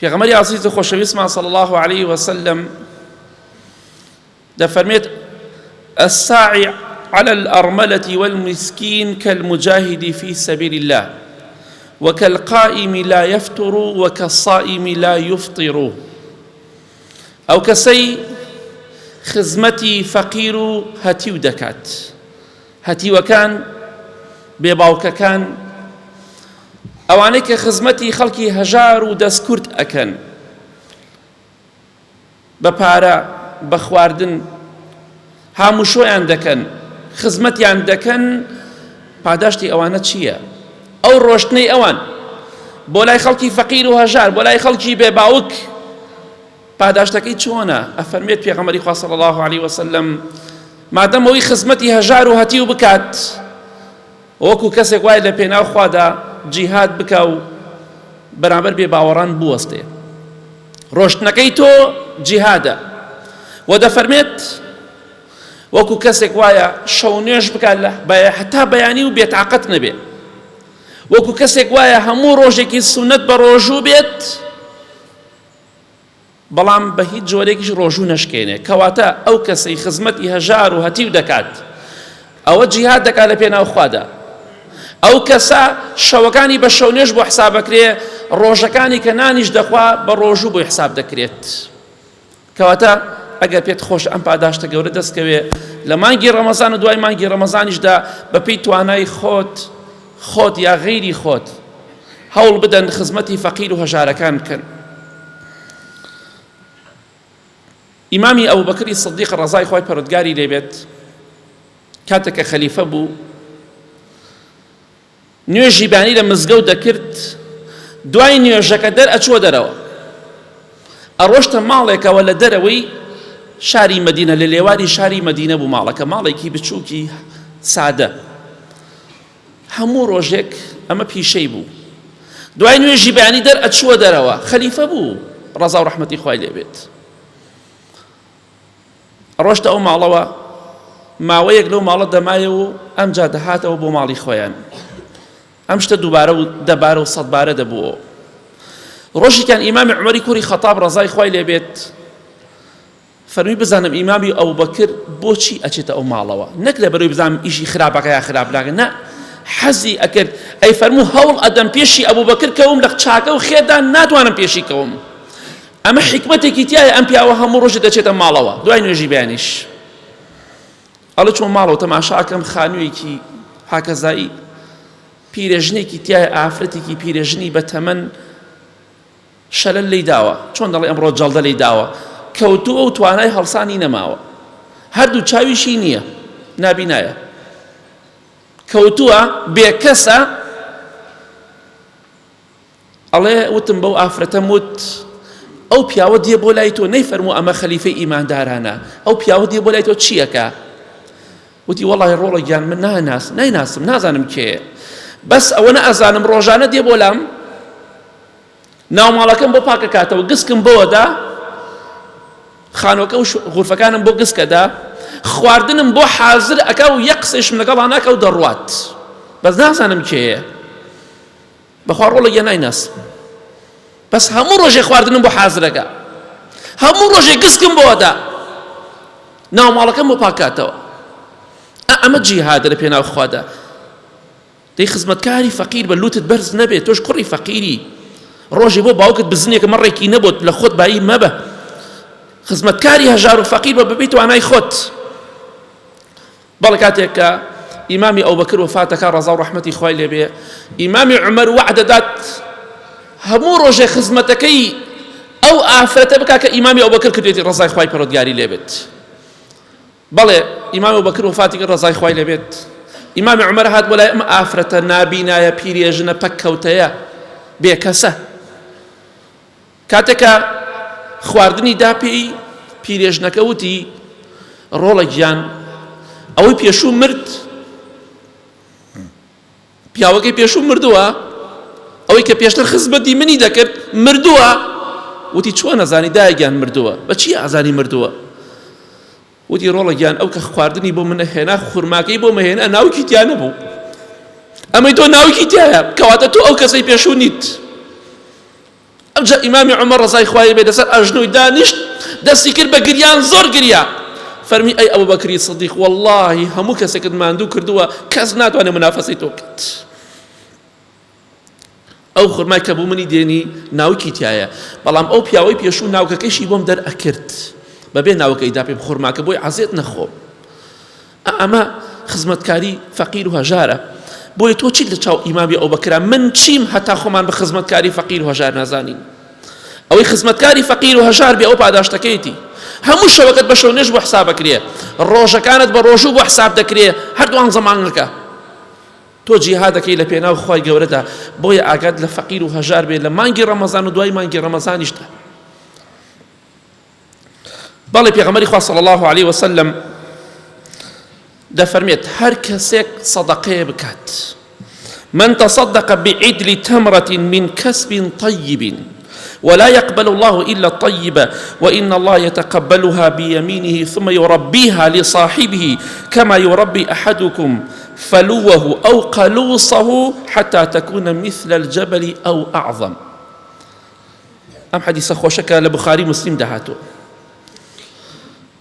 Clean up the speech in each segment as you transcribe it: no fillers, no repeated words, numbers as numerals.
پێغەمبەری عەزیز و خۆشەویستمان صلی الله عليه وسلم دەفەرمێت الساعي على الأرملة والمسكين كالمجاهد في سبيل الله وكالقائم لا يفتر وكالصائم لا يفطر ئەو کەسەی خزمەتی فەقیر و هەتیو دەکات، هەتیوەکان بێباوکەکان، ئەوانەی کە خزمەتی خەڵکی هەژار و دەستکورد ئەکەن بە پارە بە خواردن، هاموشۆیان دەکەن، خزمەتیان دەکەن، پاداشتی ئەوانە چییە؟ ئەو ڕۆشتنەی ئەوان بۆ لای خەڵکی فەقیر و هەژار، بۆ لای خەڵکی بێباوک پاداشتەکەی چۆنە؟ ئەفەرمێت پێغەمبەری خوا صلی الله عليه وسلم مادەم ئەوەی خزمەتی هەژار و هەتیو بکات، وەکو کەسێک وایە لە پێناو خوادا جیهاد بکە و بەرامبەر بێباوەڕان بوەستێ. ڕۆشتنەکەی تۆ جیهادە. و دەفەرمێت وەکو کەسێک وایە شەو نوێژ بکات هەتا بەیانی و بێتاقەت نەبێ، وەکو کەسێک وایە هەموو ڕۆژێکی سونەت بە ڕۆژوو بێت بەڵام بە هیچ جۆرێکیش ڕۆژوو نەشکێنێ، کەواتە ئەو کەسەی خزمەتی هەژار و هەتیو دەکات ئەوە جیهاد دەکات لە پێناو خوادا. ئەو کەسە شەوەکانی بە شەو نوێژ بۆ حساب دەکرێ، ڕۆژەکانی کە نانیش دەخوا بە ڕۆژوو بۆ حساب دەکرێت. کەواتە ئەگەر پێت خۆش ئەم پاداشتە گەورە دەستکەوێ لە مانگی ڕەمەزان و دوای مانگی ڕەمەزانیشدا بەپێی توانای خۆت یا غەیری خۆت هەوڵ بدەن خزمەتی فەقیر و هەژارەکان بکەن. ئیمامی ئەبوبەکری سیدیق ڕەزای خوای پەروەردگاری لێبێت کاتێک کە خەلیفە بوو نوێژی بانی لە مزگەوت دەکرد، دوای نوێژەکە دەرئەچووە دەرەوە، ئەڕۆشتە ماڵێکەوە لە دەرەوەی شاری مەدینە، لە لێواری شاری مەدینە بوو ماڵەکە، ماڵێکی بچووکی سادە، هەموو ڕۆژێک ئەمە پیشەی بوو. دوای نوێژی بانی دەرئەچووە دەرەوە، خەلیفە بوو ڕەزا و ڕەحمەتی خوای لێبێت، ڕۆشتە ئەو ماڵەوە، ماوەیەک لەو ماڵە دەمایە و ئەمجا دەهاتەوە بۆ ماڵی خۆیان. ئەم شتە دووبارە و دەبارە و سەدبارە دەبووە. ڕۆژێکیان ئیمامی عومەری کوڕی خەتاب ڕەزای خوای لێبێت فەرمی بزانم ئیمامی ئەبوبەکر بۆچی ئەچێتە ئەو ماڵەوە، نەک لەبەرەوەی بزانم ئیشی خراپەکە یا خراپ ناکە، نە، حەزی ئەکرد ئەی فەرموو هەوڵ ئەدەم پێشی ئەبوبەکر کەوم لە چاکە و خێردا ناتوانم پێشی کەوم. ئەمە حکمەتێکی تایە ئەم پیاوە هەموو ڕۆژێ دەچێتە ماڵەوە دوای نوێژی بەیانیش. ئەڵە چۆن ماڵەوە تەماشاکەم خانوویەکی حاکەزایی، پیرەژنێکی تایە، ئافرەتێکی پیرەژنی بە تەمەن شەلەل لێی داوە، چۆن دەڵێ ئەمڕۆ جەڵدە لێی داوە، کەوتووە و توانای هەڵسانی نەماوە، هەردوو چاویشی نییە، نابینایە، کەوتووە بێکەسە. ئەڵێ وتم بەو ئافرەتەم وت ئەو پیاوە دیێ بۆ لای تۆ، نەیفەرموو ئەمە خەلیفەی ئیماندارانە، ئەو پیاوە دیێ بۆ لای تۆ چییەکە؟ وتی وەڵڵاهی ڕۆڵە گیان من نایناسم، نازانم کێیە، بەس ئەوە نەئەزانم ڕۆژانە دێ بۆ لام، ناوماڵەکەم بۆ پاکە کاتەوە، گسکم بۆوەدا، خانووەکە و غورفەکانم بۆ گسکەدا، خواردنم بۆ حازر ئەکا و یەک قسەیشم لەگەڵا ناکە و دەڕوات، بەس نازانم کێیە، بەخوا ڕۆڵە گیان نایناسم، بەس هەموو ڕۆژێ خواردنم بۆ حازرەکە، هەموو ڕۆژێ گسکم بۆوەدا، ناوماڵەکەم بۆ پاکاتەوە. ئەمە جیهادە لە پێناو خوادا. دەی خزمەتکاری فەقیر بە لوتت بەرز نەبێت، تۆش کوڕی فەقیری، ڕۆژێ بۆ باوکت بزنێکە مەڕێکی نەبوت لە خۆت بایی مەبە، خزمەتکاری هەژار و فەقیر بە ببێت توانای خۆت. بەڵێ کاتێک کە ئیمامی ئەبوبەکر وفاتەکە ڕەزا و ڕەحمەتی خوای لێبێ، ئیمامی عومەر وعدە دات هەموو ڕۆژێ خزمەتەکەی ئەو ئافرەتە بکا کە ئیمامی ئەبوبەکر کردوێتی ڕەزای خوای پەروەردگاری لێبێت. بەڵێ ئیمامی ئەبوبەکر وفاتی کرد ڕەزای خوای لێبێت، ئیمامی عومەر هات بۆ لای ئەم ئافرەتە نابینایە پیرێژنە پەککەوتەیە بێکەسە، کاتێکە خواردنی دا پێی پیرێژنەکە وتی ڕۆڵە گیان ئەوەی پێشوو مرد، پیاوەکەی پێشوو مردووە، ئەوەی کە پێشتر خزمەتی منی دەکرد مردووە. وتی چۆن نەزانی دایە گیان مردووە، بەچی ئازانی مردووە؟ وتی ڕۆڵە گیان ئەو کە خواردنی بۆ منە هێنا، خورماکەی بۆ مەهێنا، ناوکی تیا نەبوو، ئەمەی تۆ ناوکی تایە، کەواتە تۆ ئەو کەسەی پێشوو نیت. ئەم جا ئیمامی عومەر ڕەزای خوای بێ لەسەر ئەژنۆی دانیشت دەستی کرد بە گریان زۆر گریا فەرمی ئەی ئەبوبەکری سیدیق وەڵڵاهی هەموو کەسێکت ماندوو کردووە کەس ناتوانێت منافەسەی تۆ بکات ئەو خورمای کە بوو منی دێنی ناوکی تایە بەڵام ئەو پیاوەی پێشوو ناوکەکەیشی بۆم دەرئەکرد بەبێ ناوەکەی دا پێم خورماکە بۆی عەزێت نەخۆم ئەمە خزمەتکاری فەقیر و هەژارە بۆیە تۆ چیت لە چاو ئیمامی ئەوبەکرا من چیم هەتا خۆمان بە خزمەتکاری فەقیر و هەژار نازانین ئەوەی خزمەتکاری فەقیر و هەژار بێ ئەو پاداشتەکەیەتی هەموو شەوەکەت بە شەو نوێژ بۆ حسابەکرێ ڕۆژەکانت بە ڕۆژوو بۆ حساب دەکرێ هەردووان زەمانەکە تۆ جیهادەکەی لە پێناو خوای گەورەدا بۆیە ئاگات لە فەقیر و هەژار بێ لە مانگی ڕەمەزان و دوای مانگی ڕەمەزانیشدا بەڵێ پێغەمبەری خوا صلی الله علیه وسلم دەفەرمێت هەر کەسێک سەدەقەیە بکات من تصدق بعدل تمرة من كسب طيب ولا يقبل الله إلا الطيب وإن الله يتقبلها بيمينه ثم يربيها لصاحبه كما يربي أحدكم فلوه أو قلوصه حتى تكون مثل الجبل أو أعظم أم حديث خوشك لبخاري مسلم دهاتو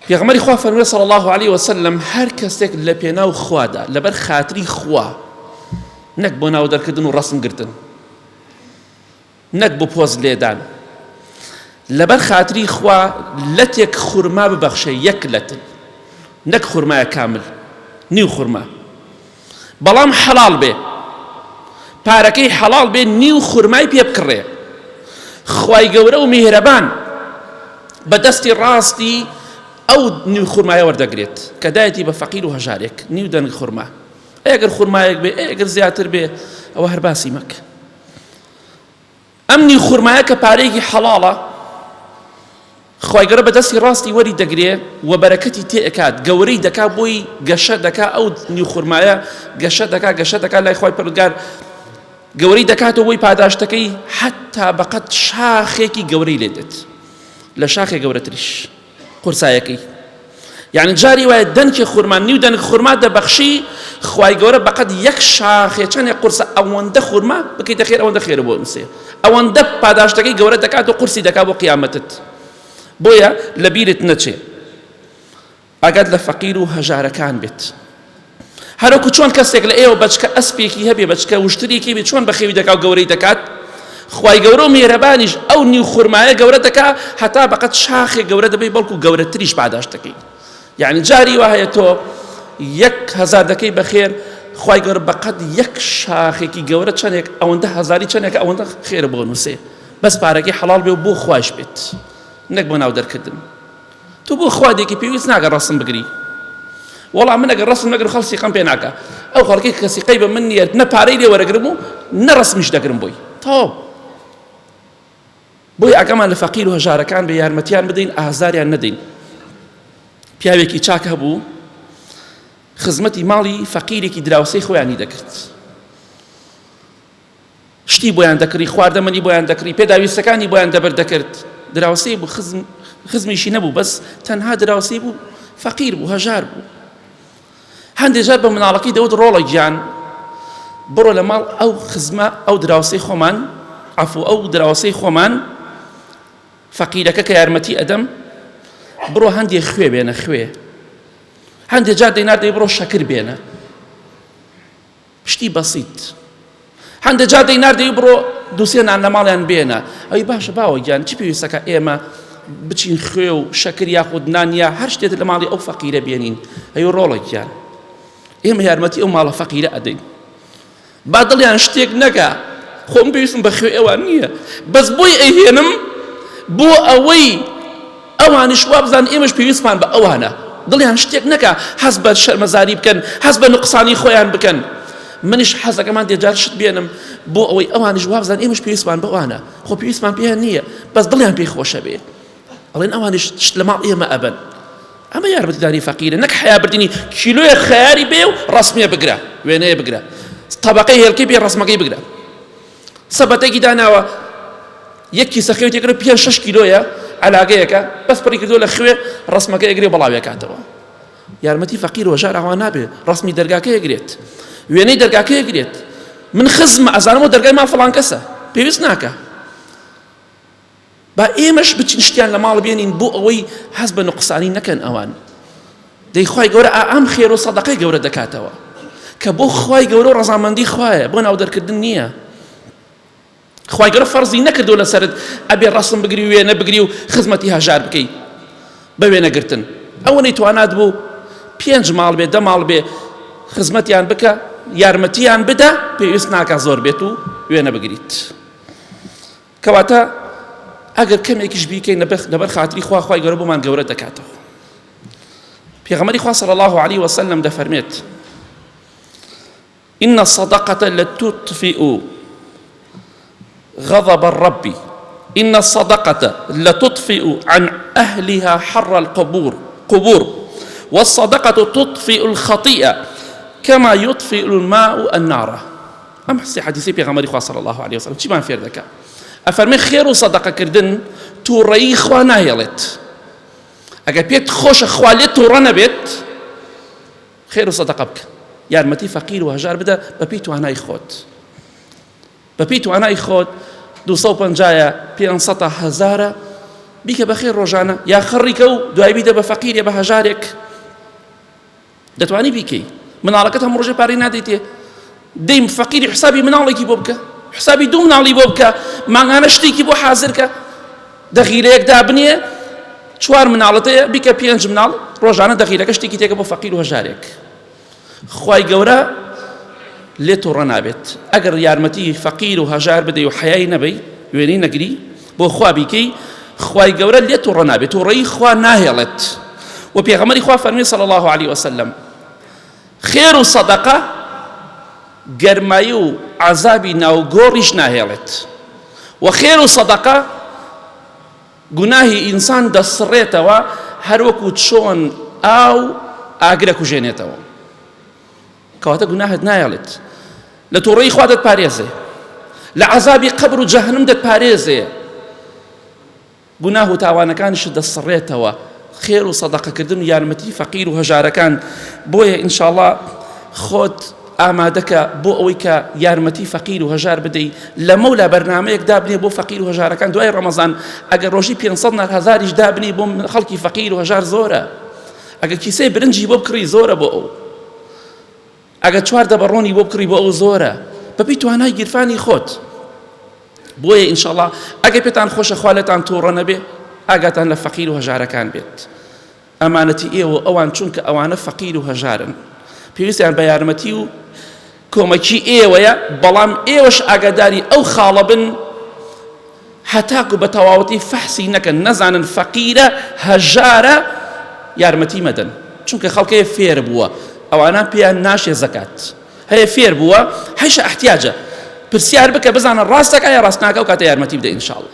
پێغەمبەری خوا فەرمووی صلی الله عليه وسلم هەر کەسێک لە پێناو خوادا لەبەر خاتری خوا نەک بۆ ناو دەرکردن و ڕەسم گرتن نەک بۆ پۆز لێدان لەبەر خاتری خوا لەتێک خورما ببەخشێ یەک لەتن نەک خورمایە کامل نیو خورما بەڵام حەڵال بێ پارەکەی حەڵال بێ نیو خورمای پێ بکڕێ خوای گەورە و میهرەبان بەدەستی ڕاستی ئەو نیو خورمایە وەردەگرێت کە دایەتی بە فەقیر و هەژارێک نیو دەنگ خورما ئەگەر خورمایەک بێ ئەگەر زیاتر بێ ئەوە هەر باسی مەکە ئەم نیو خورمایە کە پارەیەکی حەڵاڵە خوای گەورە بەدەستی ڕاستی وەری دەگرێ و بەرەکەتی تێ ئەکات گەورەی دەکا بۆی گەشە دەکا ئەو نیو خورمایە گەشە دەکا لای خوای پەروەردگار گەورەی دەکاتەوە بۆی پاداشتەکەی حتا بەقەت شاخێکی گەورەی لێ دێت لە شاخێک گەورەتریش قورسایەکەی یعنی جاری وایە دەنگی خورما نیو دەنگ خورما دەبەخشی خوای گەورە بەقەت یەک شاخێ چەندێک قورسە ئەوەندە خورما بکەیتە خێر ئەوەندە خێرە بۆ نووسێ ئەوەندە پاداشتەکەی گەورە دەکات و قورسی دەکات بۆ قیامەتت بۆیە لە بیرت نەچێ ئاگات لە فەقیر و هەژارەکان بێت هەروەکو چۆن کەسێک لە ئێوە بەچکە ئەسپێکی هەبێ بەچکە وشترێکی بێت چۆن بەخێوی دەکات و گەورەی دەکات خوای گەورە و میهرەبانیش ئەو نیو خورمایە گەورە دەکات هەتا بەقەت شاخێ گەورە دەبێت بەڵکو گەورەتریش پاداشتەکەی یعنی جاری وایە تۆ 1000 دەکەی بەخێر خوای گەورە بەقەت یەک شاخێکی گەورە چەندێک ئەوەندە هەزاری چەندێک ئەوەندە خێرە بۆ نووسێ بەس پارەکەی حەڵال بێ و بۆ خوایش بێت نەک بۆ ناو دەرکردن تۆ بۆ خوادێکی پێویست ناگە ڕەسم بگری وەڵام من ئەگەر ڕەسم نەگر خەڵکی خەم پێ ناکە ئەو خەڵکی کەسی قەی بە من نییە نە پارەی لێ وەرەگرم و نە ڕەسمیش دەگرم بۆی تەواو بۆی ئاگامان لە فەقیر و هەژارەکان بە یارمەتیان بدەین ئازاریان نەدەین پیاوێکی چاک هەبوو خزمەتی ماڵی فەقیرێکی دراوسەی خۆیانی دەکرد شتی بۆیان دەکڕی خواردەمەنی بۆیان دەکڕی پێداویستەکانی بۆیان دەبەردەکرد دراوسەی بوو خزمیشی نەبوو بەس تەنها دراوسەی بوو فەقیر بوو هەژار بوو هەندێک جار بە مناڵەکەی دەوت ڕۆڵە گیان بڕۆ لە ماڵ ئەو خزمە ئەو دراوسەی خۆمان عەفو ئەو دراوسەی خۆمان فەقیرەکە کە یارمەتی ئەدەم بڕۆ هەندێک خوێ بێنە خوێ هەندێک جار دەینا دەی بڕۆ شەکر بێنە شتی بەسیت هەندێک جار دەینا دەی بڕۆ دووسێ نان لە ماڵیان بێنە ئەوی باشە باوە گیان چی پێویستەکە ئێمە بچین خوێ و شەکر یاخود نان یا هەر شتێت لە ماڵی ئەو فەقیرە بێنین ئەوی ڕۆڵێکیان ئێمە یارمەتی ئەو ماڵە فەقیرە ئەدەین با دڵیان شتێک نەکا خۆم پێویستم بە خوێ ئەوان نییە بەس بۆی ئەیهێنم بۆ ئەوەی ئەوانش وا بزان ئێمەش پێویستمان بە ئەوانە دڵیان شتێک نەکا حەز بە شەرمەزاری بکەن حەز بە نوقسانی خۆیان بکەن منیش حەزەکەمان دێجار شت بێنم بۆ ئەوەی ئەوانش وا بزان ئێمەش پێویستمان بە ئەوانە خۆ پێویستمان پێیان نییە بەس دڵیان پێی خۆشە بێ ئەڵێن ئەوانش شت لە ماڵ ئێمە ئەبەن ئەمە یارمەتیداری فەقیرە نەک حیابردنی کیلۆیە خەیاری بێ و ڕەسمیە بگرە وێنەیە بگرە طەبەقەی هێلکەی بێ ڕەسمەکەی بگرە سەبەتێکی داناوە یەک کیسە خێو تێکرە 5-6 کیلۆیە علاگەیەکە بەس پڕی کردو لە خوێ ڕەسمەکە ئەگرێ بەڵاوی ئەکاتەوە یارمەتی فەقیر و هەژار ئەوان نابێ ڕەسمی دەرگاکە ئەگرێت وێنەی دەرگاکە ئەگرێت من خزمە ئەزانمەوە دەرگای ما فڵان کەسە پێویست ناکە با ئێمەش بچین شتیان لە ماڵ بێنین بۆ ئەوەی هەست بە نوقسانی نەکەن ئەوان. دەی خوای گەورە ئەم خێر و سەدەقەی گەورە دەکاتەوە کە بۆ خوای گەورە و ڕەزامەندی خوایە، بۆ ناو دەرکردن نییە. خوای گەورە فەرزی نەکردو لەسەرت ئەبێ ڕەسم بگری و وێنە بگری و خزمەتی هەژار بکەی بە وێنەگرتن. ئەوە نەیتوانات بوو 5 ماڵ بێ 10 ماڵ بێ خزمەتیان بکە، یارمەتیان بدە، پێویست ناکە زۆر بێت و وێنە بگریت. کەواتە ئەگەر کەمێکیش بیکەین لەبەر خاتری خوا، خوای گەورە بۆمان گەورە دەکاتەوە. پێغەمبەری خوا صلی الله عليه وسلم دەفەرمێت: إن الصدقة لتطفئ غضب الرب، إن الصدقة لتطفئ عن أهلها حر القبور، والصدقة تطفئ الخطيئة كما يطفئ الماء النار. ئەم حدیثی پێغەمبەری خوا صلی الله عليه وسلم چیمان فێر دەکات؟ ئەفەرمێ خێر و سەدەقەکردن تووڕەیی خوا ناهێڵێت. ئەگەر پێت خۆشە خوا لێت تووڕە نەبێت، خێر و سەدەقە بکە، یارمەتی فەقیر و هەژار بدە بە پێی توانای خۆت. بە پێی توانای خۆت 250 500 هەزارە بیکە بە خێر ڕۆژانە، یا خڕیکە و دوای بیدە بە فەقیر یا بە هەژارێک. دەتوانی بیکەی. مناڵەکەت هەموو ڕۆژێ پارەی نادەیتێ، دەیم فەقیری حسابی مناڵێکی بۆ بکە، حسابی 2 مناڵی بۆ بکە، مانگانە شتێکی بۆ حازرکە، دەغیرەیەک دابنێ 4 مناڵەتەیە بیکە 5 مناڵ ڕۆژانە دەغیرەکە شتێکی تێکە بۆ فەقیر و هەژارێک. خوای گەورە لێ تووڕە نابێت. ئەگەر یارمەتی فەقیر و هەژار بدەی و حەیای نەبەی، وێنەی نەگری، بۆ خوا بیکەی، خوای گەورە لێ تووڕە نابێت، تووڕەیی خوا ناهێڵێت. و پێغەمبەری خوا فەرمی صلی الله عليه وسلم: خێر و سەدەقە گەرمایی و عەزابی ناوگۆڕیش ناهێڵێت، و خێر و سەدەقە گوناهی ئینسان دەسڕێتەوە هەر وەکو چۆن ئاو ئاگرە کوژێنێتەوە. کەواتە گوناهت نایەڵێت، لە تووڕەیی خوا دەتپارێزێ، لە عەزابی قەبر و جەهەنەم دەتپارێزێ، گوناه و تاوانەکانیشت دەسڕێتەوە. خێر و سەدەقەکردن و یارمەتی فەقیر و هەژارەکان بۆیە ئینشاءڵڵا خۆت ئامادەکە بۆ ئەوەی کە یارمەتی فەقیر و هەژار بدەی. لە مەولا بەرنامەیەک دابنێ بۆ فەقیر و هەژارەکان دوای ڕەمەزان. ئەگەر ڕۆژی 500 هەزاریش دابنی بۆ خەڵکی فەقیر و هەژار زۆرە. ئەگەر کیسەی برنجی بۆ بکڕی زۆرە بۆ ئەو. ئەگەر 4 دەبەڕۆنی بۆ بکڕی بۆ ئەو زۆرە، بەپێی توانای گیرفانی خۆت. بۆیە ئینشاءڵڵا ئەگەر پێتان خۆشە خوا لێتان تووڕە نەبێ، ئاگاتان لە فەقیر و هەژارەکان بێت. ئەمانەتی ئێوە ئەوان چونکە ئەوانە فەقیر و هەژارن، پێویستیان بە یارمەتی و کۆمەکی ئێوەیە، بەڵام ئێوەش ئاگاداری ئەو خاڵە بن هەتاکو بە تەواوەتی فەحسی نەکەن، نەزانن فەقیرە هەژارە یارمەتی مەدەن. چونکە خەڵکەیە فێر بووە، ئەوانە پێیان ناشێ زەکات، هەیە فێر بووە، هەیشە احتیاجە پرسیار بکە بزانە ڕاستەکە یا ڕاست ناکە و کاتە یارمەتی بدە ئینشاءڵڵا.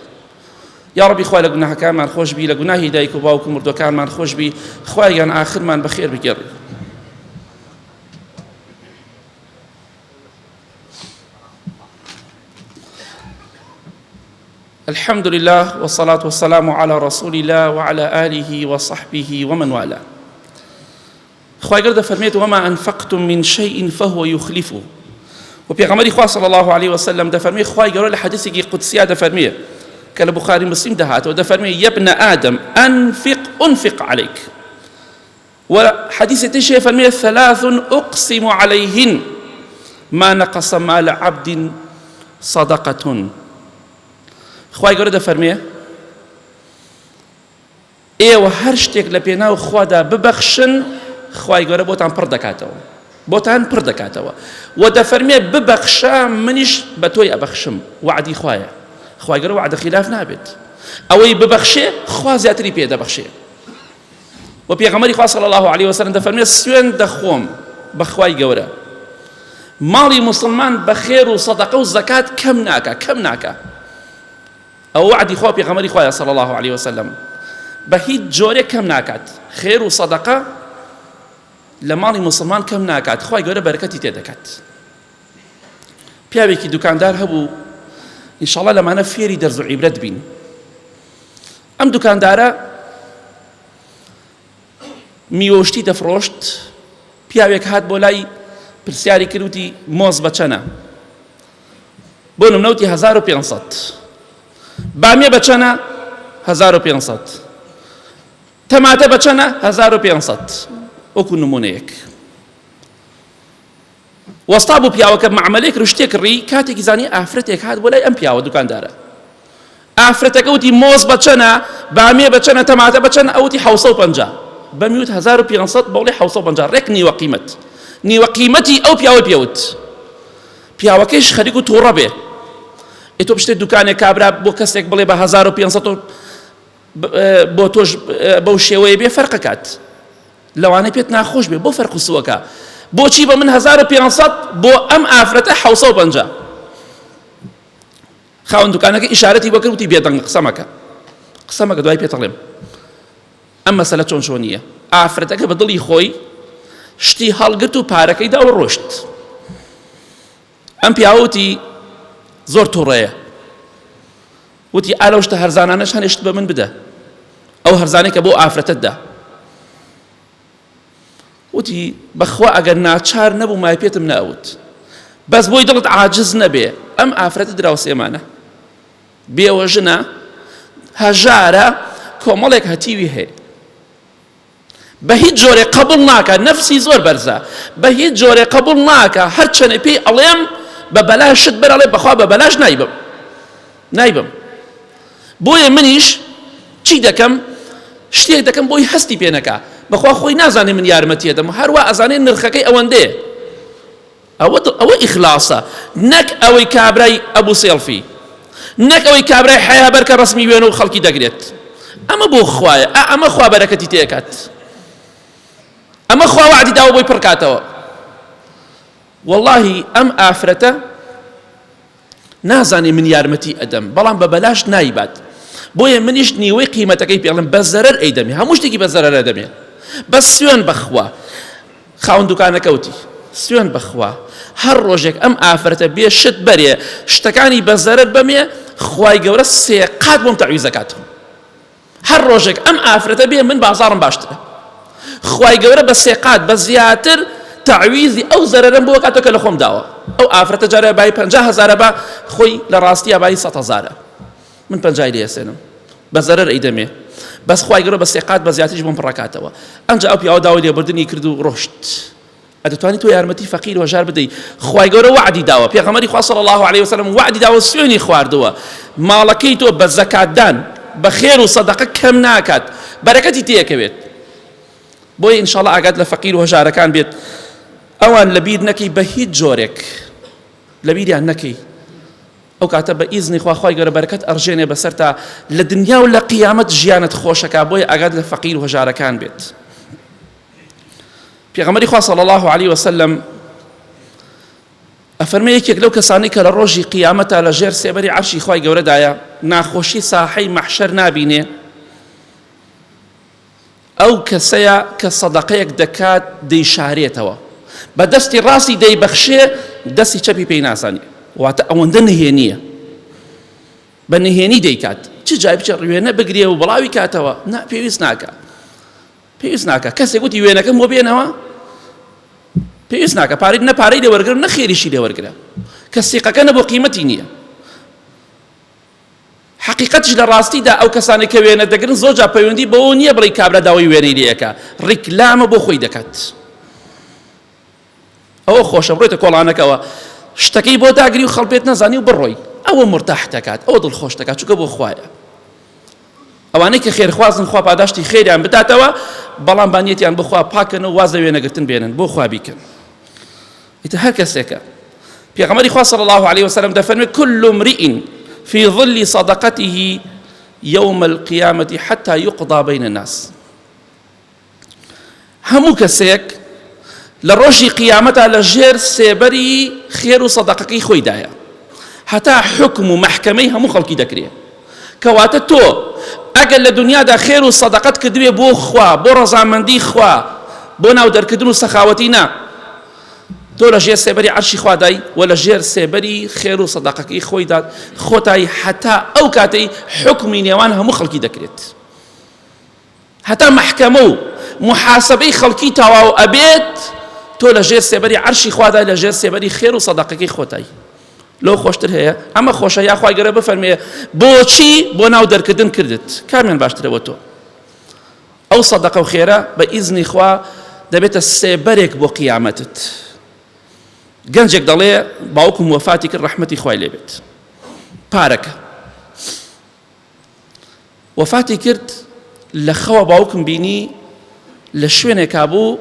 یا ربی خوای لە گوناهەکانمان خۆش بی، لە گوناهی دایک و باوک و مردوەکانمان خۆش بی، خوایان ئاخرمان بەخێر بگێڕی. الحمد لله والصلاة والسلام على رسول الله وعلى آله وصحبه ومن والاه. خوای گەورە دەفەرمێت: وما أنفقتم من شيء فهو يخلفه. و پێغەمبەری خوا صلی الله عليه وسلم دەفەرمێ، خوای گەورە لە حەدیثێکی قودسیە دەفەرمێ کە لە بوخاری مسلم دەهاتەوە، دەفەرمێ: يا ابن آدم أنفق عليك. و حەدیثێ تریش فەرمێ: 3 أقسم عليهن ما نقص مال عبد صدقة. خوای گەورە دەفەرمێ ئێوە هەر شتێک لە پێناو خوادا ببەخشن، خوای گەورە بۆتان پڕ دەکاتەوە، بۆتان پڕ دەکاتەوە. و دەفەرمێ ببەخشە منیش بە تۆی ئەبەخشم، وعدی خوایە. خوای گەورە وعدە خلاف نابێت، ئەوەی ببەخشێ خوا زیاتری پێ دەبەخشێ. و پێغەمبەری خوا صلی الله عليه وسلم دەفەرمێ سوێن دەخۆم بە خوای گەورە، ماڵی موسڵمان بە خێر و سەدەقە و زەکات کەم ناکە. ئەو وعدی خوا پێغەمبەری خوایە صلی الله عليه وسلم، بە هیچ جۆرێک کەم ناکات. خێر و سەدەقە لە ماڵی موسڵمان کەم ناکات، خوای گەورە بەرەکەتی تێدەکات. پیاوێکی دوکاندار هەبوو، ئینشاءڵڵا لەمانە فێری دەرز و عیبرەت بین. ئەم دوکاندارە میوەشتی دەفرۆشت. پیاوێک هات بۆ لای پرسیاری کردوتی مۆز بە چەنە؟ بۆ نمونەوتی 1500. بامێ بە چەنە؟ 1500 تەماتە بە چەنە 1500 وەکو نمونەیەک وەستا بوو پیاوەکە معاملەیەک شتێک ڕی کاتێکی زانی ئافرەتێک هات بۆ لای ئەم پیاوە دوکاندارە ئافرەتەکە وتی مۆز بە چەنە بامێ بە چەنە تەماتە بە چەنە ئەوتی 750 بەمیوت 1500 بەڵێ 750 ڕێک نیوە قیمەت نیوە قیمەتی ئەو پیاوە پێوت پیاوەکەیش خەریک و تووڕە بێ تۆ بشتێ دوکانێک کابرا بۆ کەسێک بڵێ بە 1500 بۆ تۆش بەو شێوەیە بێ فەرقەکات لەوانەیە پێت ناخۆش بێ بۆ فەرق و سووەکە بۆچی بە من 1500 بۆ ئەم ئافرەتە 750 خاوەن دوکانەکە ئیشارەتی بۆ کرد وتی بێدەنگ قسەمەکە دوای پێت دەڵێم ئەم مەسەلە چۆن چۆنیە ئافرەتەکە بە دڵی خۆی شتی هەڵگرت و پارەکەی دا و ڕۆشت ئەم پیاوەتی زۆر تووڕەیە وتی ئالەو شتە هەرزانانەش هەنێشت بە من بدە ئەو هەرزانەی کە بۆ ئافرەتەتدا وتی بەخوا ئەگەر ناچار نەبوو مای پێتم نەئەوت بەس بۆی دڵت عاجز نەبێ ئەم ئافرەتە دراوە سێمانە بێوە ژنە هەژارە کۆمەڵێک هەتیوی هەیە بە هیچ جۆرێ قبول ناکە نەفسی زۆر بەرزە بە هیچ جۆرێ قبول ناکە هەرچەنێ پێی ئەڵێم بە بەلاشت بەرەڵێ بەخوا بە بەلاش نایبم بۆیە منیش چی دەکەم شتێک دەکەم بۆی هەستی پێ نەکا بەخوا خۆی نازانێ من یارمەتیە دەم هەروە ئەزانێ نرخەکەی ئەوەندێ ئەوە ئیخلاسە نەک ئەوەی کابرای ئەبوو سێڵفی نەک ئەوەی کابرای حەیابەر کە ڕسمی وێنە و خەڵکی دەگرێت ئەمە بۆ خوایە ئەمە خوا بەرەکەتی تێکات ئەمە خوا وعدی داوە بۆی پڕکاتەوە واللهی ئەم ئافرەتە نازانێ من یارمەتی ئەدەم بەڵام بە بەلاش نایبات بۆیە منیش نیوەی قیمەتەکەی پێڵم بە زەرەر ئەیدەمێ هەموو شتێکی بە زەرەر ئەدەمێ بەس سوێن بەخوا خاوەن دوکانەکەوتی سوێن بەخوا هەر ڕۆژێک ئەم ئافرەتە بێ شت بەرێ شتەکانی بە زەرەر بەمێ خوای گەورە سێقات بۆم تەعویز دەکاتەوە هەر ڕۆژێک ئەم ئافرەتە بێ من بازاڕم باشترە خوای گەورە بە سێقات بە زیاتر تعویزی ئەو زەرەرم بۆ کاتەوە کە لە خۆم داوە ئەو ئافرەتە جارە بای 50000 بە خۆی لە ڕاستیە بای 100,000 من 50 لێسێنم بە زەرەر ئەیدەمێ بەس خوای گەورە بە سێقات بە زیاتریش بۆم پڕکاتەوە ئەمجا ئەو پیاوە داوای لێبوردنی کرد و ڕۆشت ئەدەتوانی تۆ یارمەتی فەقیر و هەژار بدەی خوای گەورە وعدی داوە پێغەمبەری خوا صلی الله علیه وسلم وعدی داوە سوێنی خواردووە ماڵەکەی تۆ بە زەکاتدان بە خێر و سەدەقە کەم ناکات بەرەکەتی تێکەوێت بۆیە ئینشاءڵڵا ئاگات لە فەقیر و هەژارەکان بێت ئەوان لەبیر نەکەی بە هیچ جۆرێک لەبیریان نەکەی ئەو کاتە بە ئیزنی خوای گەورە بەرەکەت ئەڕژێنێ بەسەر تا لە دنیا و لە قیامەت ژیانت خۆشەکە بۆیە ئاگات لە فەقیر و هەژارەکان بێت پێغەمبەری خوا صلی الله علیه وسلم ئەفەرمێ یەکێک لەو کەسانی کە لە ڕۆژی قیامەتە لە ژێر سێبەری عەرشی خوای گەورەدایە ناخۆشی ساحەی مەحشەر نابینێ ئەو کەسەیە کە سەدەقەیەک دەکات دەیشارێتەوە بە دەستی ڕاستی دەیبەخشێ دەستی چەپی پێی ناسانێ واتە ئەوەندە نهێنیە بە نهێنی دەیکات چ جای بچێ وێنە بگرێ و بڵاوی کاتەوە نا پێویست ناکە کەسێک وتی وێنەکەم بۆ بێنەوە پێویست ناکە پارەی نە پارەی لێوەرگرن نە خێریشی لێوەرگرە کە سیقەکە نەبوو قیمەتی نییە حقیقەتش لە ڕاستیدا ئەو کەسانی کە وێنە دەگرن زۆر جا پەیوەندی بەوە نییە بڵێ کابرا داوای وێنەی لێیەکە ڕیکلامە بۆ خۆی دەکات ئەوە خۆشە بڕۆیتە کۆڵانەکەوە شتەکەی بۆ داگری و خەڵپێت نەزانی و بڕۆی ئەوە مرتاح دەکات ئەوە دڵخۆش دەکات چونکە بۆ خوایە ئەوانەی کە خێرخوازن خوا پاداشتی خێریان بداتەوە بەڵام بانیەتیان بخوا پاکن و واز لە وێنەگرتن بێنن بۆ خوا بیکەن ئیتر هەر کەسێکە پێغەمبەری خوا صلی الله علیه وسلم دەفەرمێ كل امرئ في ظل صدقته يوم القيامة حتى يقضى بين الناس هەموو کەسێک لە ڕۆژی قیامەتە لە ژێر سێبەری خێر و سەدەقەکەی خۆیدایە هەتا حکم و مەحکەمەی هەموو خەڵکی دەکرێت کەواتە تۆ ئەگەر لە دنیادا خێر و سەدەقەت کردوێ بۆ خوا بۆ ڕەزامەندی خوا بۆ ناو دەرکردن و سەخاوەتی نا تۆ لە ژێر سێبەری عەرشی خوادای و لە ژێر سێبەری خێر و سەدەقەکەی خۆیدا خۆتای هەتا ئەو کاتەی حکمی نێوان هەموو خەڵکی دەکرێت هەتا مەحکەمە و محاسبەی خەڵکی تەواو ئەبێت تۆ لە ژێر سێبەری عەرشی خوادای لە ژێر سێبەری خێر و سەدەقەکەی خۆتای لەو خۆشتر هەیە ئەمە خۆشە یاخوای گەورە بفەرمێ بۆچی بۆ ناو دەرکردن کردت کامیان باشترەوە تۆ ئەو سەدەقە و خێرە بە ئیزنی خوا دەبێتە سێبەرێک بۆ قیامەتت گەنجێک دەڵێ باوکم وەفاتی کرد ڕەحمەتی خوای لێ بێت پارەکە وەفاتی کرد لە خەوە باوکم بینی لە شوێنێکا بوو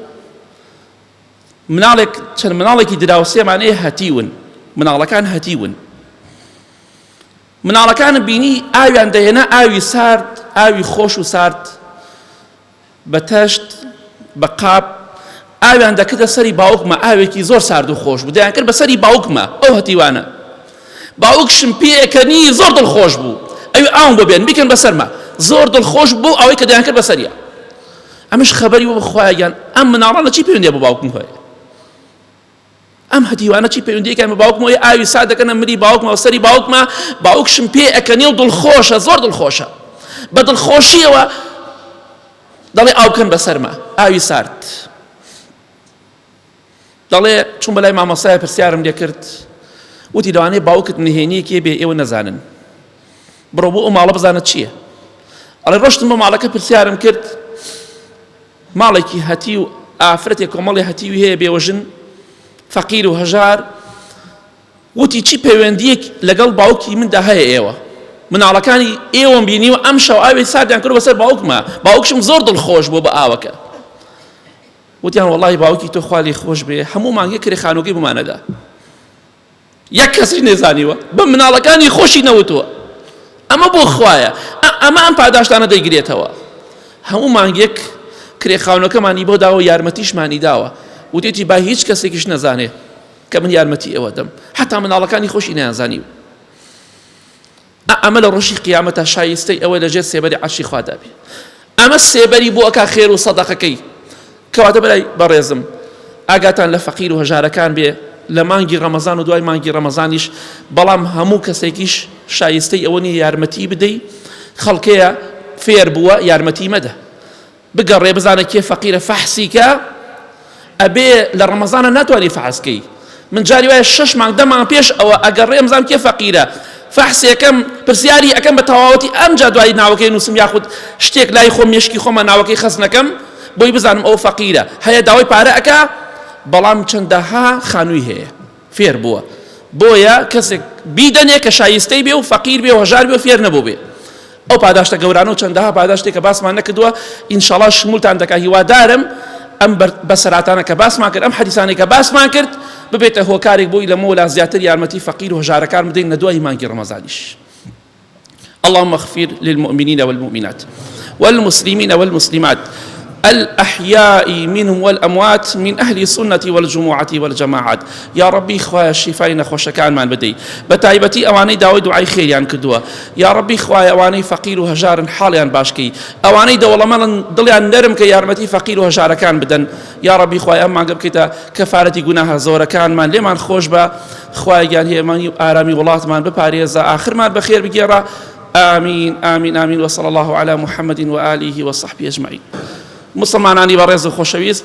چەند مناڵێکی دراوسێمانەیە هەتیون مناڵەکان هەتیون مناڵەکانم بینی ئاویان دەهێنا ئاوی سارد ئاوی خۆش و سارد بە تەشت بە قاپ ئاویان دەکردە سەری باوکمە ئاوێکی زۆر سارد و خۆش بوو دەیان کرد بە سەری باوکمە ئەو هەتیوانە باوکشم پێکەنی زۆر دڵخۆش بوو ئەوی ئاوم بۆ بێن بیکەن بەسەرمە زۆر دڵخۆش بوو ئەوەی کە دەیان کرد بەسەریە ئەمش خەبەری بۆ بخوایان ئەم مناڵانە چی پەیوەندیە بە باوکم هەیە ئەم هەتیوانە چی پەیوەندیەکیان بە باوکم هەیە ئاوی سارد دەکەنە مری باوکمە سەری باوکمە باوکشم پێکەنی و دڵخۆشە زۆر دڵخۆشە بە دڵخۆشیەوە دەڵێ ئاو بکەن بەسەرمە ئاوی سارد دەڵێ چوون بەلای مامۆستایە پرسیارم لێ کرد وتی لەوانەیە باوکت نهێنیەکێ بێ ئێوە نەزانن بڕۆ بۆ ئەو ماڵە بزانە چییە ئەڵێ ڕۆشتم بۆ ماڵەکە پرسیارم کرد ماڵێکی هەتی و ئافرەتێک کۆمەڵی هەتیوی هەیە بێوەژن فەقیر و هەژار وتی چی پەیوەندیەک لەگەڵ باوکی مندا هەیە ئێوە مناڵەکانی ئێوەم بینیوە ئەم شەو ئاوی ساردیان کرد بەسەر باوکمە باوکشم زۆر دڵخۆش بوو بە ئاوەکە وتیان وەڵڵاهی باوکی تۆ خوا لێی خۆش بێ هەموو مانگێ کرێخانووەکەی بمانەدا یەک کەسی نێزانیوە بە مناڵەکانی خۆشی نەوتووە ئەمە بۆ خوایە ئەمە ئەم پاداشتانە دەیگرێتەوە هەموو مانگێک کرێخانووەکەمانی بۆ داوە یارمەتیشمانی داوە وتێتی با هیچ کەسێکیش نەزانێ کە من یارمەتی ئێوە دەم حتا مناڵەکانی خۆشی نەیانزانیوە ئەمە لە ڕۆژی قیامەتە شایستەی ئەوە لەژێر سێبەری عەرشی خوادا بێ ئەمە سێبەری بۆ ئەکا خێر و سەدەقەکەی کەواتە بەلای بەڕێزم ئاگاتان لە فەقیر و هەژارەکان بێ لە مانگی ڕەمەزان و دوای مانگی ڕەمەزانیش بەڵام هەموو کەسێکیش شایستەی ئەوە نیە یارمەتی بدەی خەڵکەیە فێر بووە یارمەتی مەدە بگەڕێ بزانە کێ فەقیرە فەحسیکە ئەبێ لە ڕەمەزانە ناتوانێ فەحسکەی من جاری وایە 6 مانگ 10 مانگ پێش ئەوە ئەگەڕێ بزانم کێ فەقیرە فەحسێکەم پرسیاری ئەەکەم بە تەواوەتی ئەمجا دوای ناوەکەی نووسم یاخود شتێک لای خۆم مێشکی خۆمە ناوەکەی خەز نەکەم بۆی بزانم ئەو فەقیرە هەیە داوای پارە ئەکا بەڵام چەندەها خانووی هەیە فێر بووە بۆیە کەسێک بیدەنێ کە شایستەی بێ و فەقیر بێ و هەژار بێ و فێر نەبوو بێ ئەو پاداشتە گەورانە و چەندەها پاداشتێک کە باسمان نەکردووە ئینشاڵڵا شمولتان دەکا هیوادارم ئەم بەسەراتانە کە باسمان کرد ئەم حەدیثانەی کە باسمان کرد ببێتە هۆکارێک بۆی لە مۆلا زیاتر یارمەتی فەقیر و هەژارەکان بدەین لە دوای مانگی ڕەمەزانیش اللهم اغفر للمؤمنين والمؤمنات والمسلمين والمسلمات الأحياء منهم والأموات من أهل السنة والجماعة والجماعات يا ربي خوايا الشفاين خوشكان من بدي بتايبتي أواني داوي دعاي خيريان كدوا يا ربي خوايا أواني فقير وهجار حاليان باشكي أواني دولة من ضليان نرم كيارمتي فقير وهجار كان بدن يا ربي خوايا أما قبل كتا كفارتي جناها زورا كان من لمن خوش با خوايا جان هي من آرامي ولات من بباريزا آخر من بخير بجيرا آمين آمين آمين وصلى الله على محمد وآله وصحبه أجمعين مسلمانانی بەڕێز و خۆشەویست